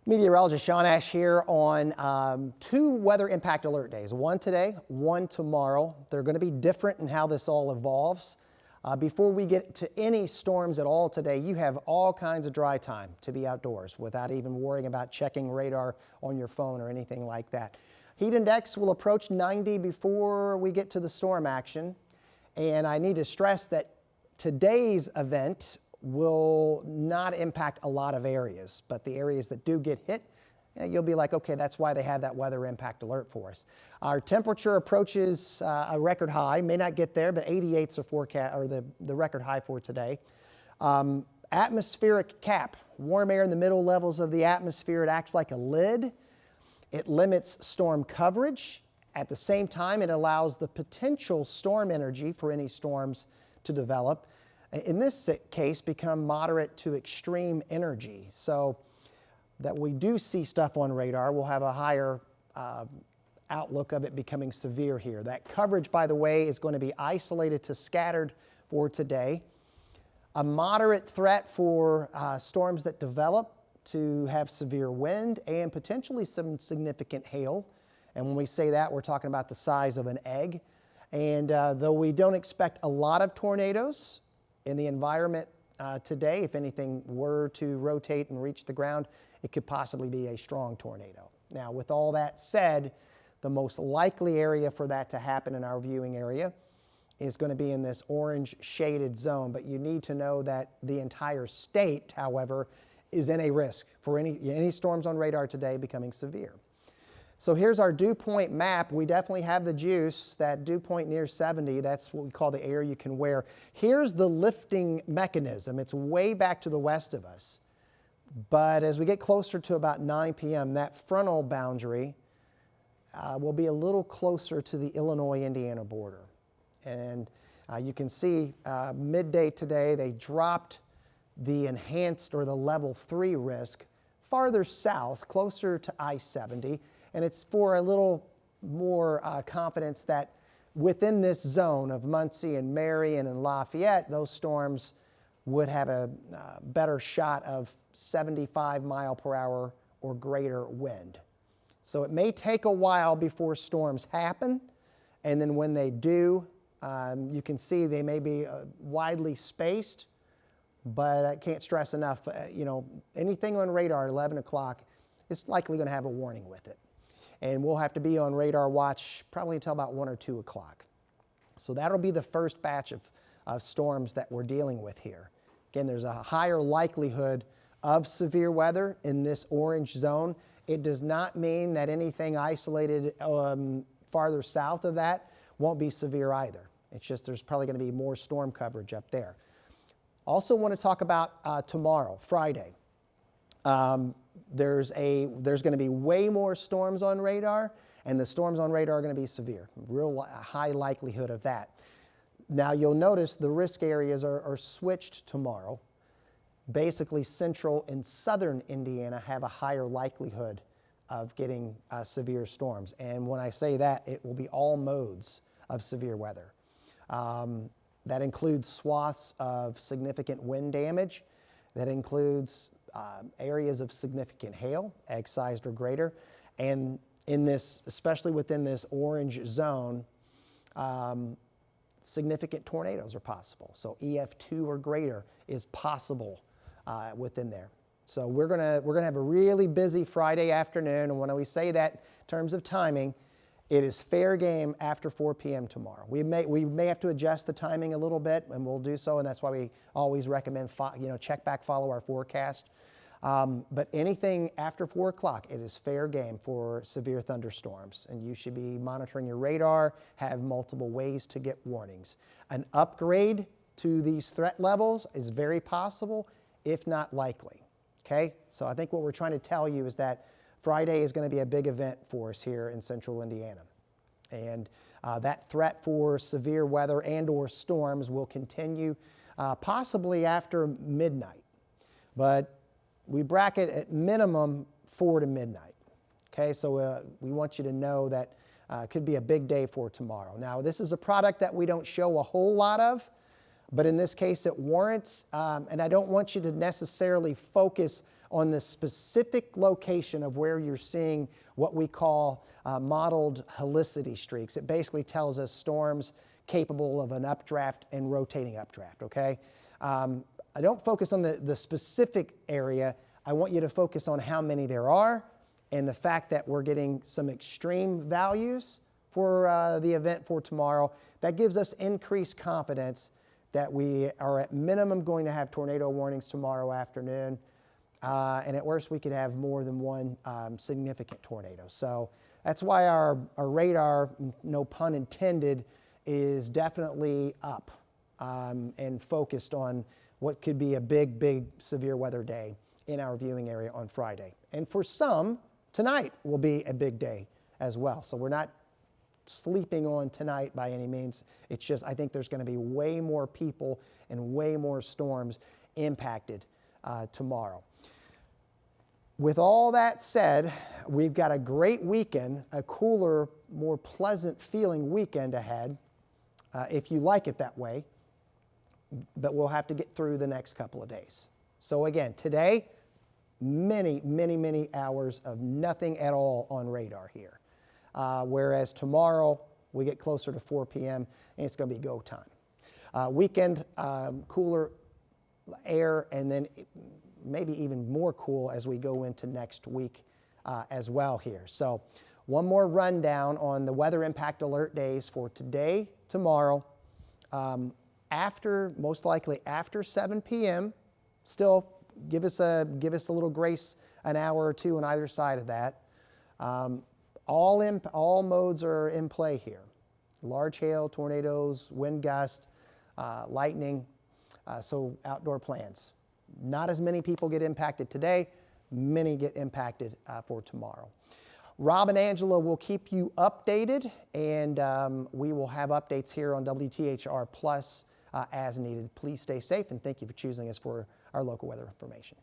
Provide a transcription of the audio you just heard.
Meteorologist Sean Ash here on two weather impact alert days, one today, one tomorrow. They're going to be different in how this all evolves. Before we get to any storms at all today, you have all kinds of dry time to be outdoors without even worrying about checking radar on your phone or anything like that. Heat index will approach 90 before we get to the storm action. And I need to stress that today's event will not impact a lot of areas, but the areas that do get hit, you'll be like, okay, that's why they have that weather impact alert for us. Our temperature approaches a record high, may not get there, but 88's a forecast, or the record high for today. Atmospheric cap, warm air in the middle levels of the atmosphere, it acts like a lid. It limits storm coverage. At the same time, it allows the potential storm energy for any storms to develop. In this case, become moderate to extreme energy. So that we do see stuff on radar, we'll have a higher outlook of it becoming severe here. That coverage, by the way, is going to be isolated to scattered for today. A moderate threat for storms that develop to have severe wind and potentially some significant hail. And when we say that, we're talking about the size of an egg. And though we don't expect a lot of tornadoes in the environment today, if anything were to rotate and reach the ground, it could possibly be a strong tornado. Now, with all that said, the most likely area for that to happen in our viewing area is going to be in this orange shaded zone. But you need to know that the entire state, however, is in a risk for any storms on radar today becoming severe. So here's our dew point map. We definitely have the juice, that dew point near 70, that's what we call the air you can wear. Here's the lifting mechanism. It's way back to the west of us. But as we get closer to about 9 p.m., that frontal boundary will be a little closer to the Illinois-Indiana border. And you can see midday today, they dropped the enhanced or the level 3 risk farther south, closer to I-70. And it's for a little more confidence that within this zone of Muncie and Marion and Lafayette, those storms would have a better shot of 75 mile per hour or greater wind. So it may take a while before storms happen. And then when they do, you can see they may be widely spaced, but I can't stress enough, anything on radar at 11 o'clock is likely going to have a warning with it. And we'll have to be on radar watch probably until about 1 or 2 o'clock. So that'll be the first batch of storms that we're dealing with here. Again, there's a higher likelihood of severe weather in this orange zone. It does not mean that anything isolated farther south of that won't be severe either. It's just there's probably going to be more storm coverage up there. Also want to talk about tomorrow, Friday. There's going to be way more storms on radar, and the storms on radar are going to be severe. Real high likelihood of that. Now you'll notice the risk areas are switched tomorrow. Basically, central and southern Indiana have a higher likelihood of getting severe storms. And when I say that, it will be all modes of severe weather. That includes swaths of significant wind damage. That includes areas of significant hail, egg-sized or greater. And in this, especially within this orange zone, significant tornadoes are possible. So EF2 or greater is possible within there. So we're gonna have a really busy Friday afternoon. And when we say that in terms of timing, it is fair game after 4 p.m. tomorrow. We may have to adjust the timing a little bit, and we'll do so, and that's why we always recommend check back, follow our forecast. But anything after 4 o'clock, it is fair game for severe thunderstorms, and you should be monitoring your radar, have multiple ways to get warnings. An upgrade to these threat levels is very possible, if not likely. Okay, so I think what we're trying to tell you is that Friday is going to be a big event for us here in central Indiana. And that threat for severe weather and or storms will continue possibly after midnight. But we bracket at minimum 4 to midnight. Okay, so we want you to know that it could be a big day for tomorrow. Now, this is a product that we don't show a whole lot of but in this case it warrants, and I don't want you to necessarily focus on the specific location of where you're seeing what we call modeled helicity streaks. It basically tells us storms capable of an updraft and rotating updraft, okay? I don't focus on the specific area. I want you to focus on how many there are and the fact that we're getting some extreme values for the event for tomorrow. That gives us increased confidence that we are at minimum going to have tornado warnings tomorrow afternoon. And at worst, we could have more than one significant tornado. So that's why our radar, no pun intended, is definitely up and focused on what could be a big, big severe weather day in our viewing area on Friday. And for some, tonight will be a big day as well. So we're not sleeping on tonight by any means. It's just I think there's going to be way more people and way more storms impacted tomorrow. With all that said, we've got a great weekend, a cooler, more pleasant feeling weekend ahead, if you like it that way, but we'll have to get through the next couple of days. So again, today, many, many, many hours of nothing at all on radar here. Whereas tomorrow, we get closer to 4 p.m. and it's going to be go time. Weekend, cooler air, and then maybe even more cool as we go into next week as well here. So one more rundown on the weather impact alert days for today, tomorrow, most likely after 7 p.m. Still give us a little grace, an hour or two on either side of that. All modes are in play here. Large hail, tornadoes, wind gust, lightning, so outdoor plans. Not as many people get impacted today, many get impacted for tomorrow. Rob and Angela will keep you updated, and we will have updates here on WTHR Plus as needed. Please stay safe, and thank you for choosing us for our local weather information.